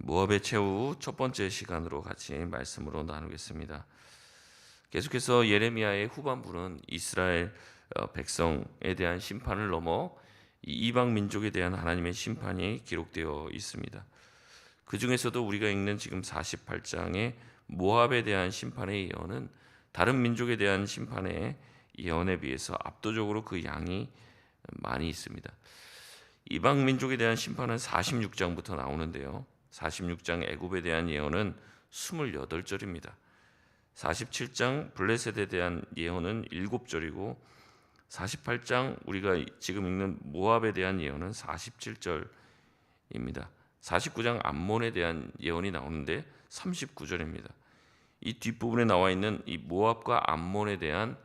모압의 최후 첫 번째 시간으로 같이 말씀으로 나누겠습니다. 계속해서 예레미야의 후반부는 이스라엘 백성에 대한 심판을 넘어 이 이방 민족에 대한 하나님의 심판이 기록되어 있습니다. 그 중에서도 우리가 읽는 지금 48장의 모압에 대한 심판의 예언은 다른 민족에 대한 심판의 예언에 비해서 압도적으로 그 양이 많이 있습니다. 이방 민족에 대한 심판은 46장부터 나오는데요. 46장 애굽에 대한 예언은 28절입니다. 47장 블레셋에 대한 예언은 7절이고 48장 우리가 지금 읽는 모압에 대한 예언은 47절입니다. 49장 암몬에 대한 예언이 나오는데 39절입니다. 이 뒷부분에 나와 있는 이 모압과 암몬에 대한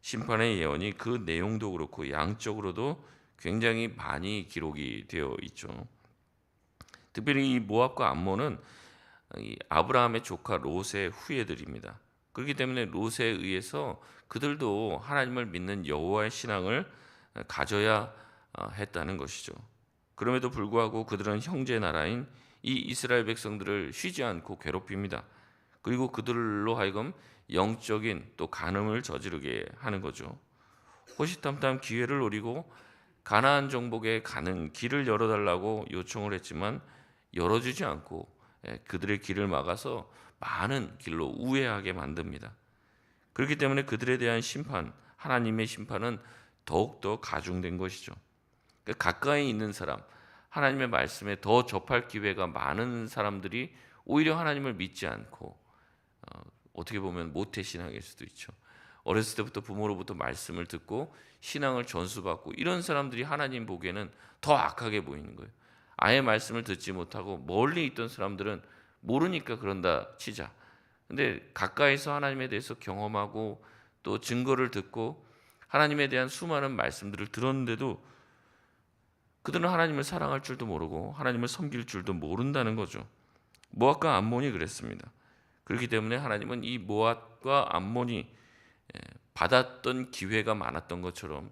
심판의 예언이 그 내용도 그렇고 양적으로도 굉장히 많이 기록이 되어 있죠. 특별히 이 모압과 암몬은 이 아브라함의 조카 롯의 후예들입니다. 그렇기 때문에 롯에 의해서 그들도 하나님을 믿는 여호와의 신앙을 가져야 했다는 것이죠. 그럼에도 불구하고 그들은 형제 나라인 이 이스라엘 백성들을 쉬지 않고 괴롭힙니다. 그리고 그들로 하여금 영적인 또 간음을 저지르게 하는 거죠. 호시탐탐 기회를 노리고 가나안 정복에 가는 길을 열어달라고 요청을 했지만 열어주지 않고 그들의 길을 막아서 많은 길로 우회하게 만듭니다. 그렇기 때문에 그들에 대한 심판, 하나님의 심판은 더욱더 가중된 것이죠. 가까이 있는 사람, 하나님의 말씀에 더 접할 기회가 많은 사람들이 오히려 하나님을 믿지 않고 어떻게 보면 모태신앙일 수도 있죠. 어렸을 때부터 부모로부터 말씀을 듣고 신앙을 전수받고 이런 사람들이 하나님 보기에는 더 악하게 보이는 거예요. 아예 말씀을 듣지 못하고 멀리 있던 사람들은 모르니까 그런다 치자. 근데 가까이서 하나님에 대해서 경험하고 또 증거를 듣고 하나님에 대한 수많은 말씀들을 들었는데도 그들은 하나님을 사랑할 줄도 모르고 하나님을 섬길 줄도 모른다는 거죠. 모압과 암몬이 그랬습니다. 그렇기 때문에 하나님은 이 모압과 암몬이 받았던 기회가 많았던 것처럼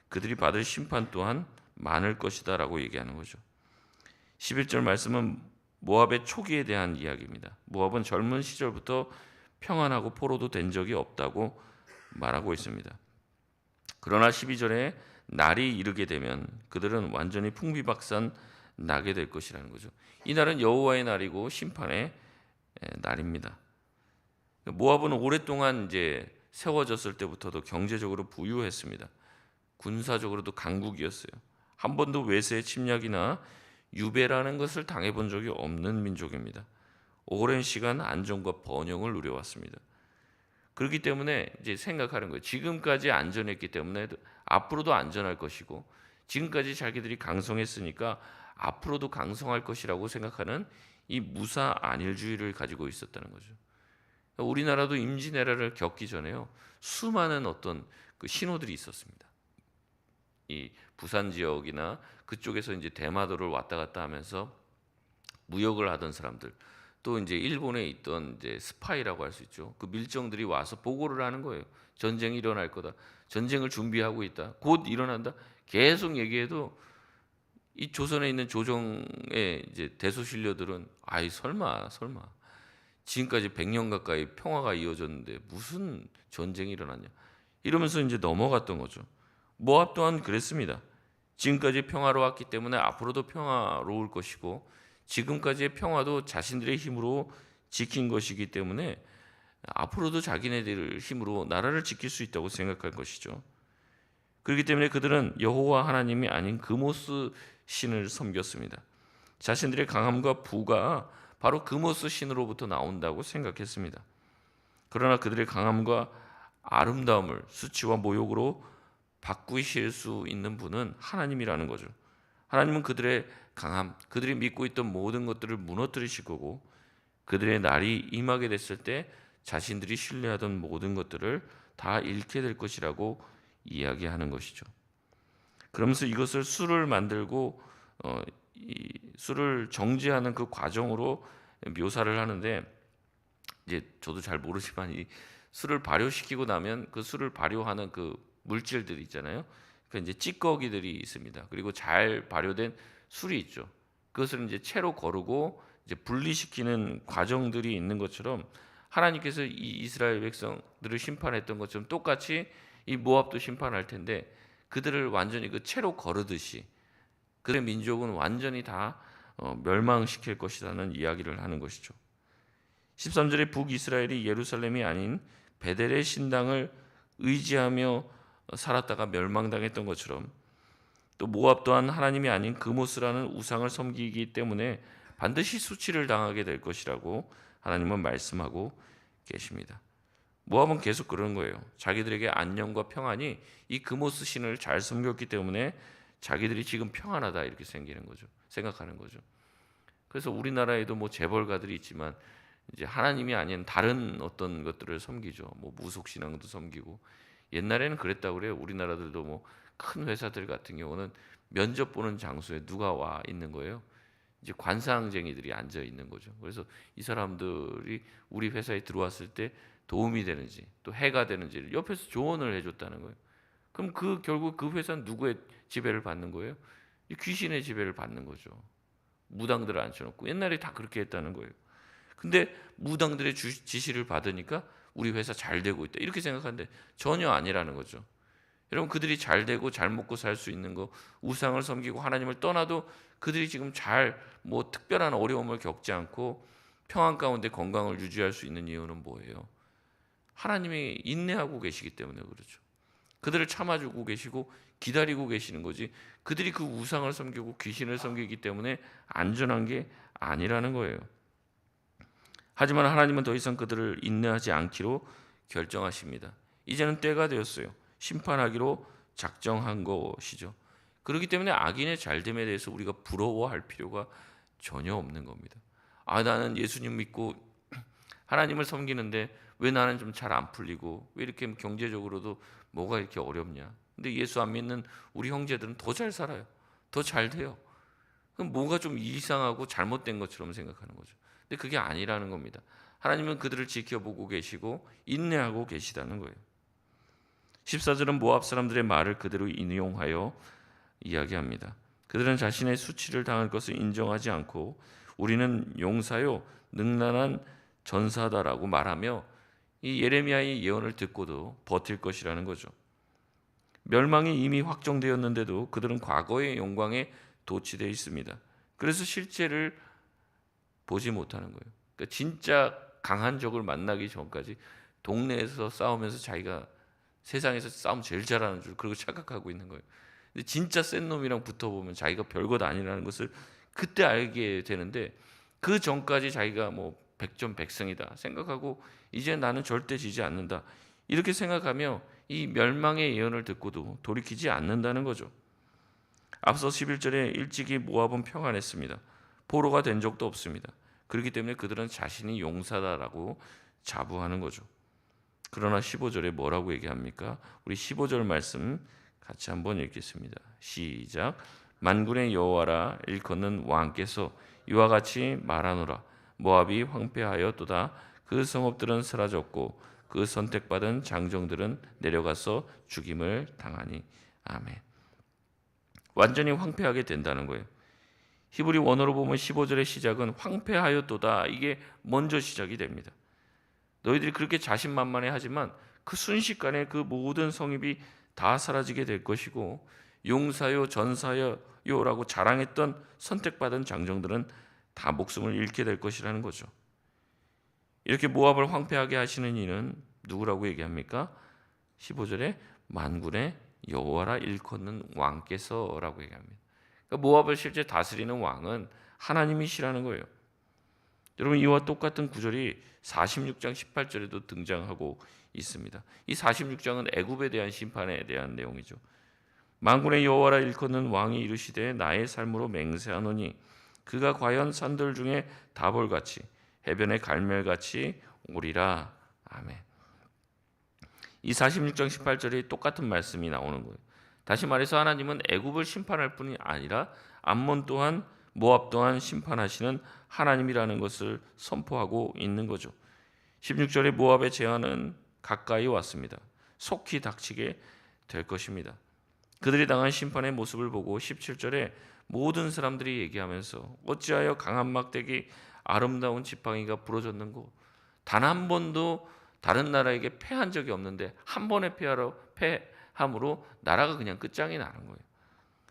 그들이 받을 심판 또한 많을 것이다 라고 얘기하는 거죠. 11절 말씀은 모압의 초기에 대한 이야기입니다. 모압은 젊은 시절부터 평안하고 포로도 된 적이 없다고 말하고 있습니다. 그러나 12절에 날이 이르게 되면 그들은 완전히 풍비박산 나게 될 것이라는 거죠. 이 날은 여호와의 날이고 심판의 날입니다. 모압은 오랫동안 이제 세워졌을 때부터도 경제적으로 부유했습니다. 군사적으로도 강국이었어요. 한 번도 외세의 침략이나 유배라는 것을 당해본 적이 없는 민족입니다. 오랜 시간 안정과 번영을 누려왔습니다. 그렇기 때문에 이제 생각하는 거예요. 지금까지 안전했기 때문에 앞으로도 안전할 것이고 지금까지 자기들이 강성했으니까 앞으로도 강성할 것이라고 생각하는 이 무사 안일주의를 가지고 있었다는 거죠. 우리나라도 임진왜란을 겪기 전에요. 수많은 어떤 그 신호들이 있었습니다. 이 부산 지역이나 그쪽에서 이제 대마도를 왔다 갔다 하면서 무역을 하던 사람들, 또 이제 일본에 있던 이제 스파이라고 할 수 있죠. 그 밀정들이 와서 보고를 하는 거예요. 전쟁이 일어날 거다. 전쟁을 준비하고 있다. 곧 일어난다. 계속 얘기해도 이 조선에 있는 조정의 이제 대소신료들은 아이 설마 지금까지 100년 가까이 평화가 이어졌는데 무슨 전쟁이 일어났냐 이러면서 이제 넘어갔던 거죠. 모압 또한 그랬습니다. 지금까지 평화로웠기 때문에 앞으로도 평화로울 것이고 지금까지의 평화도 자신들의 힘으로 지킨 것이기 때문에 앞으로도 자기네들 힘으로 나라를 지킬 수 있다고 생각할 것이죠. 그렇기 때문에 그들은 여호와 하나님이 아닌 그모스 신을 섬겼습니다. 자신들의 강함과 부가 바로 그모스 신으로부터 나온다고 생각했습니다. 그러나 그들의 강함과 아름다움을 수치와 모욕으로 바꾸실 수 있는 분은 하나님이라는 거죠. 하나님은 그들의 강함, 그들이 믿고 있던 모든 것들을 무너뜨리실 거고 그들의 날이 임하게 됐을 때 자신들이 신뢰하던 모든 것들을 다 잃게 될 것이라고 이야기하는 것이죠. 그러면서 이것을 술을 만들고 이 술을 정제하는 그 과정으로 묘사를 하는데 이제 저도 잘 모르지만 이 술을 발효시키고 나면 그 술을 발효하는 그 물질들이 있잖아요. 그 이제 찌꺼기들이 있습니다. 그리고 잘 발효된 술이 있죠. 그것을 이제 채로 거르고 이제 분리시키는 과정들이 있는 것처럼 하나님께서 이 이스라엘 백성들을 심판했던 것처럼 똑같이 이 모압도 심판할 텐데 그들을 완전히 그 채로 거르듯이 그들의 민족은 완전히 다 멸망시킬 것이라는 이야기를 하는 것이죠. 13절에 북이스라엘이 예루살렘이 아닌 베델의 신당을 의지하며 살았다가 멸망당했던 것처럼 또 모압 또한 하나님이 아닌 그모스라는 우상을 섬기기 때문에 반드시 수치를 당하게 될 것이라고 하나님은 말씀하고 계십니다. 모압은 계속 그러는 거예요. 자기들에게 안녕과 평안이 이 그모스 신을 잘 섬겼기 때문에 자기들이 지금 평안하다 이렇게 생각하는 거죠. 그래서 우리나라에도 뭐 재벌가들이 있지만 이제 하나님이 아닌 다른 어떤 것들을 섬기죠. 뭐 무속 신앙도 섬기고 옛날에는 그랬다고 그래요. 우리나라들도 뭐 큰 회사들 같은 경우는 면접 보는 장소에 누가 와 있는 거예요. 이제 관상쟁이들이 앉아 있는 거죠. 그래서 이 사람들이 우리 회사에 들어왔을 때 도움이 되는지 또 해가 되는지를 옆에서 조언을 해줬다는 거예요. 그럼 결국 그 회사는 누구의 지배를 받는 거예요? 귀신의 지배를 받는 거죠. 무당들을 앉혀놓고 옛날에 다 그렇게 했다는 거예요. 근데 무당들의 지시를 받으니까 우리 회사 잘 되고 있다 이렇게 생각하는데 전혀 아니라는 거죠. 여러분 그들이 잘 되고 잘 먹고 살 수 있는 거 우상을 섬기고 하나님을 떠나도 그들이 지금 잘 뭐 특별한 어려움을 겪지 않고 평안 가운데 건강을 유지할 수 있는 이유는 뭐예요? 하나님이 인내하고 계시기 때문에 그렇죠. 그들을 참아주고 계시고 기다리고 계시는 거지 그들이 그 우상을 섬기고 귀신을 섬기기 때문에 안전한 게 아니라는 거예요. 하지만 하나님은 더 이상 그들을 인내하지 않기로 결정하십니다. 이제는 때가 되었어요. 심판하기로 작정한 것이죠. 그렇기 때문에 악인의 잘됨에 대해서 우리가 부러워할 필요가 전혀 없는 겁니다. 나는 예수님 믿고 하나님을 섬기는데 왜 나는 좀 잘 안 풀리고 왜 이렇게 경제적으로도 뭐가 이렇게 어렵냐. 근데 예수 안 믿는 우리 형제들은 더 잘 살아요. 더 잘 돼요. 그럼 뭐가 좀 이상하고 잘못된 것처럼 생각하는 거죠. 근데 그게 아니라는 겁니다. 하나님은 그들을 지켜보고 계시고 인내하고 계시다는 거예요. 14절은 모압 사람들의 말을 그대로 인용하여 이야기합니다. 그들은 자신의 수치를 당할 것을 인정하지 않고 우리는 용사요 능란한 전사다라고 말하며 이 예레미야의 예언을 듣고도 버틸 것이라는 거죠. 멸망이 이미 확정되었는데도 그들은 과거의 영광에 도취되어 있습니다. 그래서 실제를 보지 못하는 거예요. 그러니까 진짜 강한 적을 만나기 전까지 동네에서 싸우면서 자기가 세상에서 싸움 제일 잘하는 줄 그러고 착각하고 있는 거예요. 근데 진짜 센 놈이랑 붙어보면 자기가 별것 아니라는 것을 그때 알게 되는데 그 전까지 자기가 뭐 백전백승이다 생각하고 이제 나는 절대 지지 않는다 이렇게 생각하며 이 멸망의 예언을 듣고도 돌이키지 않는다는 거죠. 앞서 11절에 일찍이 모압은 평안했습니다. 포로가 된 적도 없습니다. 그렇기 때문에 그들은 자신이 용사다라고 자부하는 거죠. 그러나 15절에 뭐라고 얘기합니까? 우리 15절 말씀 같이 한번 읽겠습니다. 시작. 만군의 여호와라 일컫는 왕께서 이와 같이 말하노라. 모압이 황폐하였도다. 그 성읍들은 사라졌고 그 선택받은 장정들은 내려가서 죽임을 당하니. 아멘. 완전히 황폐하게 된다는 거예요. 히브리 원어로 보면 15절의 시작은 황폐하였도다. 이게 먼저 시작이 됩니다. 너희들이 그렇게 자신만만해 하지만 그 순식간에 그 모든 성읍이 다 사라지게 될 것이고 용사요 전사요라고 자랑했던 선택받은 장정들은 다 목숨을 잃게 될 것이라는 거죠. 이렇게 모압을 황폐하게 하시는 이는 누구라고 얘기합니까? 15절에 만군의 여호와라 일컫는 왕께서라고 얘기합니다. 그러니까 모압을 실제 다스리는 왕은 하나님이시라는 거예요. 여러분 이와 똑같은 구절이 46장 18절에도 등장하고 있습니다. 이 46장은 애굽에 대한 심판에 대한 내용이죠. 만군의 여호와라 일컫는 왕이 이르시되 나의 삶으로 맹세하노니 그가 과연 산들 중에 다볼같이 해변의 갈멜같이 오리라. 아멘. 이 46장 18절이 똑같은 말씀이 나오는 거예요. 다시 말해서 하나님은 애굽을 심판할 뿐이 아니라 암몬 또한 모압 또한 심판하시는 하나님이라는 것을 선포하고 있는 거죠. 16절에 모압의 재앙은 가까이 왔습니다. 속히 닥치게 될 것입니다. 그들이 당한 심판의 모습을 보고 17절에 모든 사람들이 얘기하면서 어찌하여 강한 막대기 아름다운 지팡이가 부러졌는고, 단 한 번도 다른 나라에게 패한 적이 없는데 한 번의 패함으로 나라가 그냥 끝장이 나는 거예요.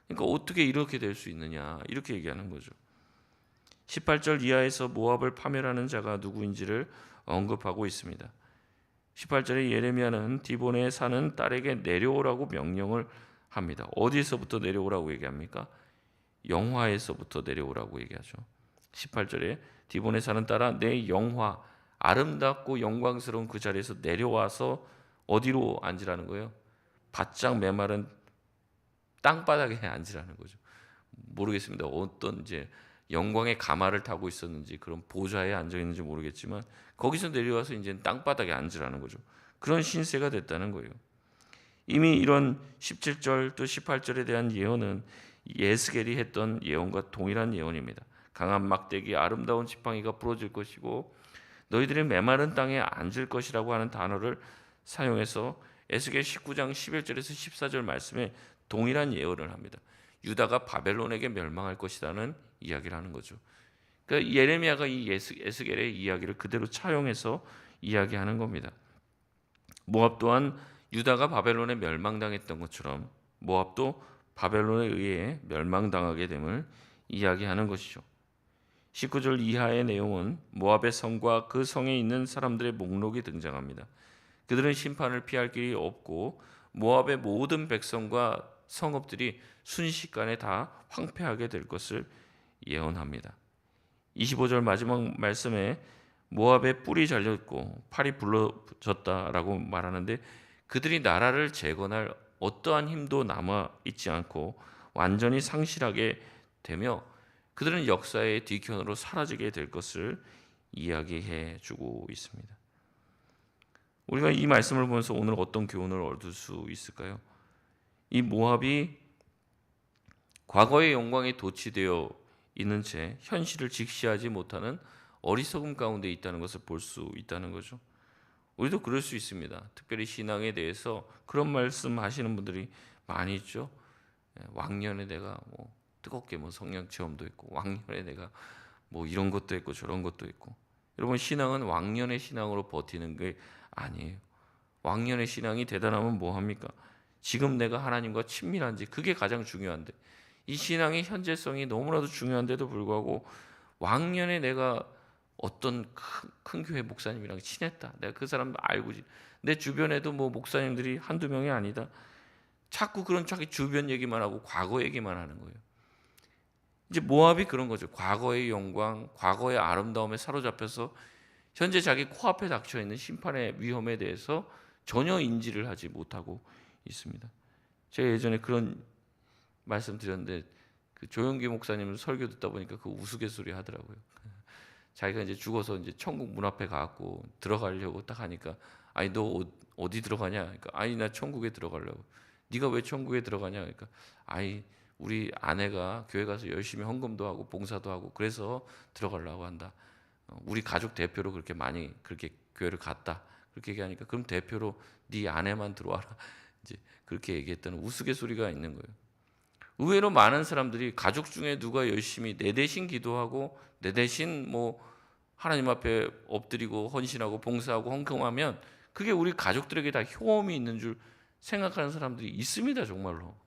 그러니까 어떻게 이렇게 될 수 있느냐, 이렇게 얘기하는 거죠. 18절 이하에서 모압을 파멸하는 자가 누구인지를 언급하고 있습니다. 18절에 예레미야는 디본에 사는 딸에게 내려오라고 명령을 합니다. 어디에서부터 내려오라고 얘기합니까? 영화에서부터 내려오라고 얘기하죠. 18절에 디본에 사는 딸아, 내 영화, 아름답고 영광스러운 그 자리에서 내려와서 어디로 앉으라는 거예요? 바짝 메마른 땅바닥에 앉으라는 거죠. 모르겠습니다. 어떤 이제 영광의 가마를 타고 있었는지 그런 보좌에 앉아 있는지 모르겠지만 거기서 내려와서 이제 땅바닥에 앉으라는 거죠. 그런 신세가 됐다는 거예요. 이미 이런 17절 또 18절에 대한 예언은 예스겔이 했던 예언과 동일한 예언입니다. 강한 막대기 아름다운 지팡이가 부러질 것이고 너희들이 메마른 땅에 앉을 것이라고 하는 단어를 사용해서 에스겔 19장 11절에서 14절 말씀에 동일한 예언을 합니다. 유다가 바벨론에게 멸망할 것이라는 이야기를 하는 거죠. 그러니까 예레미야가 이 에스겔의 이야기를 그대로 차용해서 이야기하는 겁니다. 모압 또한 유다가 바벨론에 멸망당했던 것처럼 모압도 바벨론에 의해 멸망당하게 됨을 이야기하는 것이죠. 19절 이하의 내용은 모압의 성과 그 성에 있는 사람들의 목록이 등장합니다. 그들은 심판을 피할 길이 없고 모압의 모든 백성과 성읍들이 순식간에 다 황폐하게 될 것을 예언합니다. 25절 마지막 말씀에 모압의 뿔이 잘렸고 팔이 불러졌다라고 말하는데 그들이 나라를 재건할 어떠한 힘도 남아 있지 않고 완전히 상실하게 되며 그들은 역사의 뒤편으로 사라지게 될 것을 이야기해 주고 있습니다. 우리가 이 말씀을 보면서 오늘 어떤 교훈을 얻을 수 있을까요? 이 모압이 과거의 영광에 도취되어 있는 채 현실을 직시하지 못하는 어리석음 가운데 있다는 것을 볼 수 있다는 거죠. 우리도 그럴 수 있습니다. 특별히 신앙에 대해서 그런 말씀 하시는 분들이 많이 있죠. 왕년에 내가 뭐 뜨겁게 뭐 성령 체험도 있고 왕년에 내가 뭐 이런 것도 있고 저런 것도 있고. 여러분, 신앙은 왕년의 신앙으로 버티는 게 아니에요. 왕년의 신앙이 대단하면 뭐 합니까? 지금 내가 하나님과 친밀한지, 그게 가장 중요한데, 이 신앙의 현재성이 너무나도 중요한데도 불구하고 왕년에 내가 어떤 큰 교회 목사님이랑 친했다, 내가 그 사람 알고, 내 주변에도 뭐 목사님들이 한두 명이 아니다, 자꾸 그런 자기 주변 얘기만 하고 과거 얘기만 하는 거예요. 이제 모압이 그런 거죠. 과거의 영광, 과거의 아름다움에 사로잡혀서 현재 자기 코앞에 닥쳐 있는 심판의 위험에 대해서 전혀 인지를 하지 못하고 있습니다. 제가 예전에 그런 말씀 드렸는데, 그 조영기 목사님 설교 듣다 보니까 그 우스갯소리 하더라고요. 자기가 이제 죽어서 이제 천국 문 앞에 가고 들어가려고 딱 하니까, 아니 너 어디 들어가냐? 그러니까 아니 나 천국에 들어가려고. 네가 왜 천국에 들어가냐? 그러니까 아니 우리 아내가 교회 가서 열심히 헌금도 하고 봉사도 하고 그래서 들어가려고 한다. 우리 가족 대표로 그렇게 많이 그렇게 교회를 갔다. 그렇게 얘기하니까 그럼 대표로 네 아내만 들어와라. 이제 그렇게 얘기했다는 우스갯소리가 있는 거예요. 의외로 많은 사람들이 가족 중에 누가 열심히 내 대신 기도하고 내 대신 뭐 하나님 앞에 엎드리고 헌신하고 봉사하고 헌금하면 그게 우리 가족들에게 다 효험이 있는 줄 생각하는 사람들이 있습니다, 정말로.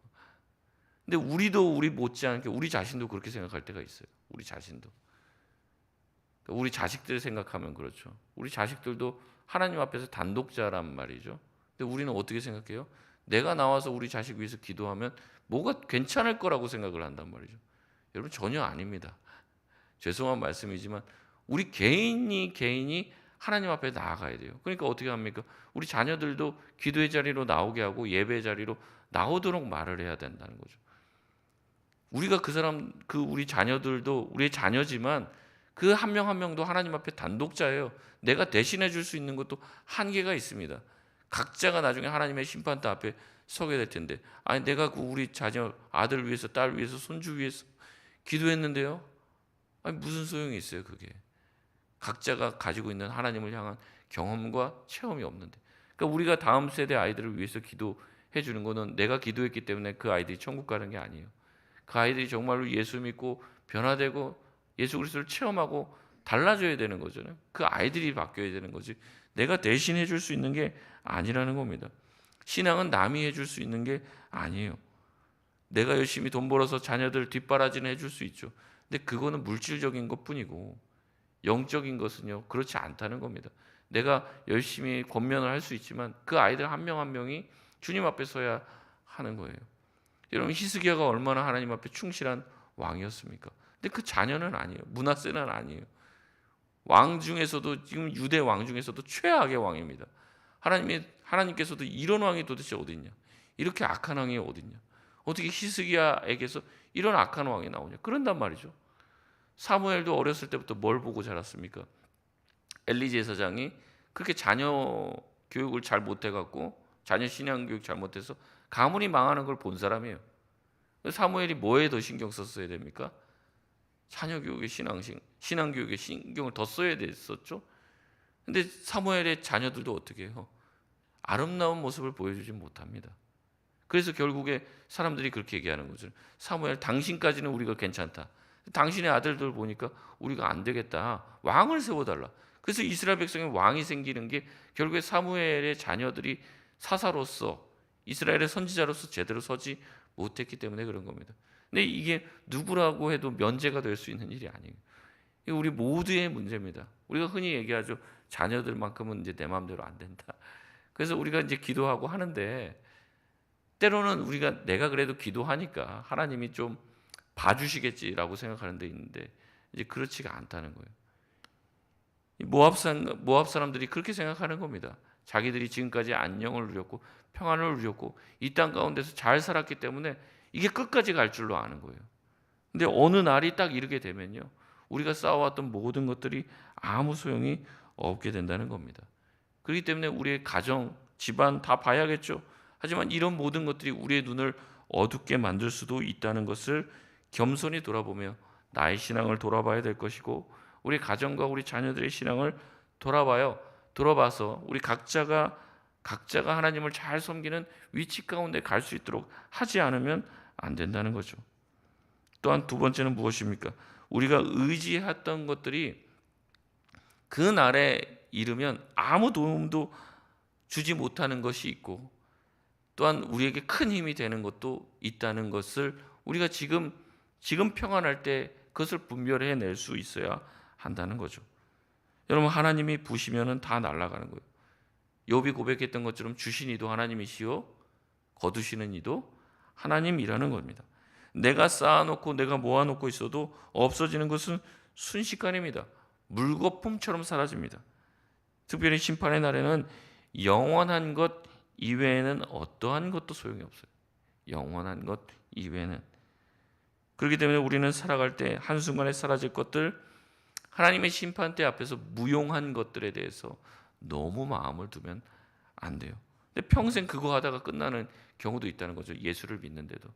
근데 우리도 우리 못지않게 우리 자신도 그렇게 생각할 때가 있어요. 우리 자신도. 우리 자식들 생각하면 그렇죠. 우리 자식들도 하나님 앞에서 단독자란 말이죠. 근데 우리는 어떻게 생각해요? 내가 나와서 우리 자식 위해서 기도하면 뭐가 괜찮을 거라고 생각을 한단 말이죠. 여러분, 전혀 아닙니다. 죄송한 말씀이지만 우리 개인이 하나님 앞에 나아가야 돼요. 그러니까 어떻게 합니까? 우리 자녀들도 기도의 자리로 나오게 하고 예배의 자리로 나오도록 말을 해야 된다는 거죠. 우리가 우리 자녀들도 우리의 자녀지만 그 한 명 한 명도 하나님 앞에 단독자예요. 내가 대신해 줄 수 있는 것도 한계가 있습니다. 각자가 나중에 하나님의 심판대 앞에 서게 될 텐데, 아니 내가 우리 자녀 아들 위해서 딸 위해서 손주 위해서 기도했는데요. 아니 무슨 소용이 있어요, 그게. 각자가 가지고 있는 하나님을 향한 경험과 체험이 없는데. 그러니까 우리가 다음 세대 아이들을 위해서 기도해 주는 거는 내가 기도했기 때문에 그 아이들이 천국 가는 게 아니에요. 그 아이들이 정말로 예수 믿고 변화되고 예수 그리스도를 체험하고 달라져야 되는 거잖아요. 그 아이들이 바뀌어야 되는 거지 내가 대신 해줄 수 있는 게 아니라는 겁니다. 신앙은 남이 해줄 수 있는 게 아니에요. 내가 열심히 돈 벌어서 자녀들 뒷바라지는 해줄 수 있죠. 근데 그거는 물질적인 것뿐이고 영적인 것은요 그렇지 않다는 겁니다. 내가 열심히 권면을 할 수 있지만 그 아이들 한 명 한 명이 주님 앞에 서야 하는 거예요. 여러분 히스기야가 얼마나 하나님 앞에 충실한 왕이었습니까? 근데 그 자녀는 아니에요. 므낫세는 아니에요. 왕 중에서도 지금 유대 왕 중에서도 최악의 왕입니다. 하나님께서도 이런 왕이 도대체 어디 있냐? 이렇게 악한 왕이 어디 있냐? 어떻게 히스기야에게서 이런 악한 왕이 나오냐? 그런단 말이죠. 사무엘도 어렸을 때부터 뭘 보고 자랐습니까? 엘리 제사장이 그렇게 자녀 교육을 잘 못해갖고 자녀 신앙 교육 잘못해서 가문이 망하는 걸 본 사람이에요. 사무엘이 뭐에 더 신경 썼어야 됩니까? 자녀 교육에 신앙 교육에 신경을 더 써야 됐었죠. 근데 사무엘의 자녀들도 어떻게 해요? 아름다운 모습을 보여주지 못합니다. 그래서 결국에 사람들이 그렇게 얘기하는 거죠. 사무엘 당신까지는 우리가 괜찮다. 당신의 아들들 보니까 우리가 안 되겠다. 왕을 세워달라. 그래서 이스라엘 백성에 왕이 생기는 게 결국에 사무엘의 자녀들이 사사로서 이스라엘의 선지자로서 제대로 서지 못했기 때문에 그런 겁니다. 근데 이게 누구라고 해도 면제가 될 수 있는 일이 아니에요. 이거 우리 모두의 문제입니다. 우리가 흔히 얘기하죠. 자녀들만큼은 이제 내 마음대로 안 된다. 그래서 우리가 이제 기도하고 하는데 때로는 우리가 내가 그래도 기도하니까 하나님이 좀 봐주시겠지라고 생각하는 데 있는데 이제 그렇지가 않다는 거예요. 모압 사람들이 그렇게 생각하는 겁니다. 자기들이 지금까지 안녕을 누렸고 평안을 누렸고 이 땅 가운데서 잘 살았기 때문에 이게 끝까지 갈 줄로 아는 거예요. 근데 어느 날이 딱 이르게 되면요. 우리가 쌓아왔던 모든 것들이 아무 소용이 없게 된다는 겁니다. 그렇기 때문에 우리의 가정, 집안 다 봐야겠죠. 하지만 이런 모든 것들이 우리의 눈을 어둡게 만들 수도 있다는 것을 겸손히 돌아보며 나의 신앙을 돌아봐야 될 것이고 우리 가정과 우리 자녀들의 신앙을 돌아봐서 우리 각자가 하나님을 잘 섬기는 위치 가운데 갈 수 있도록 하지 않으면 안 된다는 거죠. 또한 두 번째는 무엇입니까? 우리가 의지했던 것들이 그 날에 이르면 아무 도움도 주지 못하는 것이 있고 또한 우리에게 큰 힘이 되는 것도 있다는 것을 우리가 지금 평안할 때 그것을 분별해낼 수 있어야 한다는 거죠. 여러분 하나님이 부시면은 다 날아가는 거예요. 욥이 고백했던 것처럼 주신 이도 하나님이시요 거두시는 이도 하나님이라는 겁니다. 내가 쌓아놓고 내가 모아놓고 있어도 없어지는 것은 순식간입니다. 물거품처럼 사라집니다. 특별히 심판의 날에는 영원한 것 이외에는 어떠한 것도 소용이 없어요. 영원한 것 이외에는. 그렇기 때문에 우리는 살아갈 때 한순간에 사라질 것들, 하나님의 심판대 앞에서 무용한 것들에 대해서 너무 마음을 두면 안 돼요. 근데 평생 그거 하다가 끝나는 경우도 있다는 거죠. 예수를 믿는데도.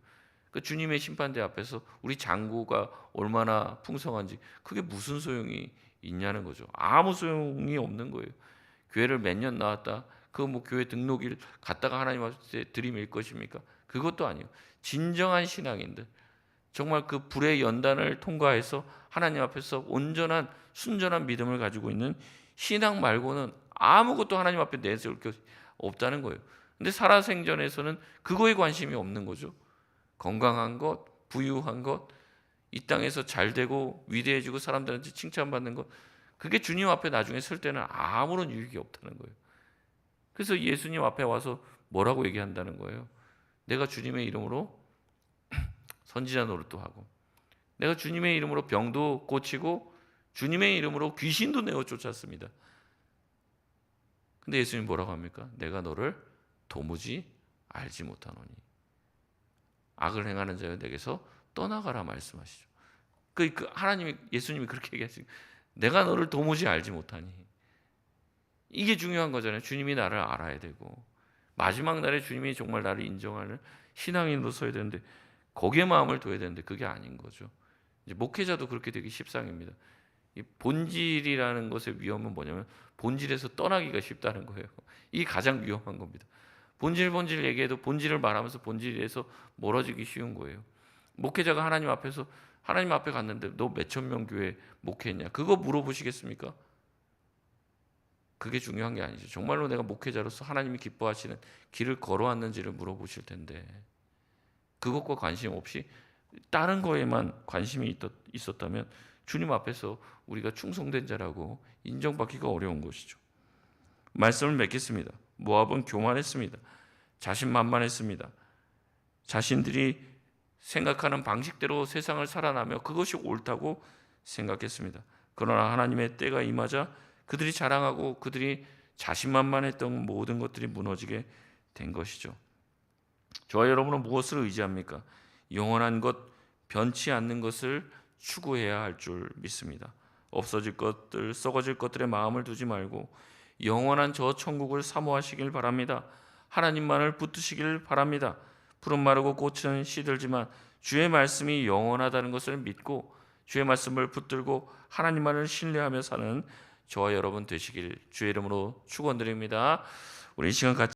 그 주님의 심판대 앞에서 우리 장구가 얼마나 풍성한지 그게 무슨 소용이 있냐는 거죠. 아무 소용이 없는 거예요. 교회를 몇 년 나왔다. 그 교회 등록일 갔다가 하나님 앞에 들이밀 것입니까? 그것도 아니에요. 진정한 신앙인들. 정말 그 불의 연단을 통과해서 하나님 앞에서 온전한 순전한 믿음을 가지고 있는 신앙 말고는 아무것도 하나님 앞에 내세울 게 없다는 거예요. 근데 살아생전에서는 그거에 관심이 없는 거죠. 건강한 것, 부유한 것, 이 땅에서 잘 되고 위대해지고 사람들한테 칭찬받는 것, 그게 주님 앞에 나중에 설 때는 아무런 유익이 없다는 거예요. 그래서 예수님 앞에 와서 뭐라고 얘기한다는 거예요? 내가 주님의 이름으로 선지자 노릇도 하고 내가 주님의 이름으로 병도 고치고 주님의 이름으로 귀신도 내어 쫓았습니다. 근데 예수님 뭐라고 합니까? 내가 너를 도무지 알지 못하노니 악을 행하는 자여 내게서 떠나가라 말씀하시죠. 하나님이 예수님이 그렇게 얘기하시죠. 내가 너를 도무지 알지 못하니 이게 중요한 거잖아요. 주님이 나를 알아야 되고 마지막 날에 주님이 정말 나를 인정하는 신앙인으로 서야 되는데 거기에 마음을 둬야 되는데 그게 아닌 거죠. 이제 목회자도 그렇게 되기 십상입니다. 이 본질이라는 것의 위험은 뭐냐면 본질에서 떠나기가 쉽다는 거예요. 이게 가장 위험한 겁니다. 본질 얘기해도 본질을 말하면서 본질에서 멀어지기 쉬운 거예요. 목회자가 하나님 앞에 갔는데 너 몇천 명 교회 목회했냐? 그거 물어보시겠습니까? 그게 중요한 게 아니죠. 정말로 내가 목회자로서 하나님이 기뻐하시는 길을 걸어왔는지를 물어보실 텐데 그것과 관심 없이 다른 거에만 관심이 있었다면 주님 앞에서 우리가 충성된 자라고 인정받기가 어려운 것이죠. 말씀을 맺겠습니다. 모압은 교만했습니다. 자신만만했습니다. 자신들이 생각하는 방식대로 세상을 살아나며 그것이 옳다고 생각했습니다. 그러나 하나님의 때가 임하자 그들이 자랑하고 그들이 자신만만했던 모든 것들이 무너지게 된 것이죠. 저와 여러분은 무엇을 의지합니까? 영원한 것, 변치 않는 것을 추구해야 할 줄 믿습니다. 없어질 것들, 썩어질 것들에 마음을 두지 말고 영원한 저 천국을 사모하시길 바랍니다. 하나님만을 붙드시길 바랍니다. 푸른 마르고 꽃은 시들지만 주의 말씀이 영원하다는 것을 믿고 주의 말씀을 붙들고 하나님만을 신뢰하며 사는 저와 여러분 되시길 주의 이름으로 축원드립니다. 우리 이 시간 같이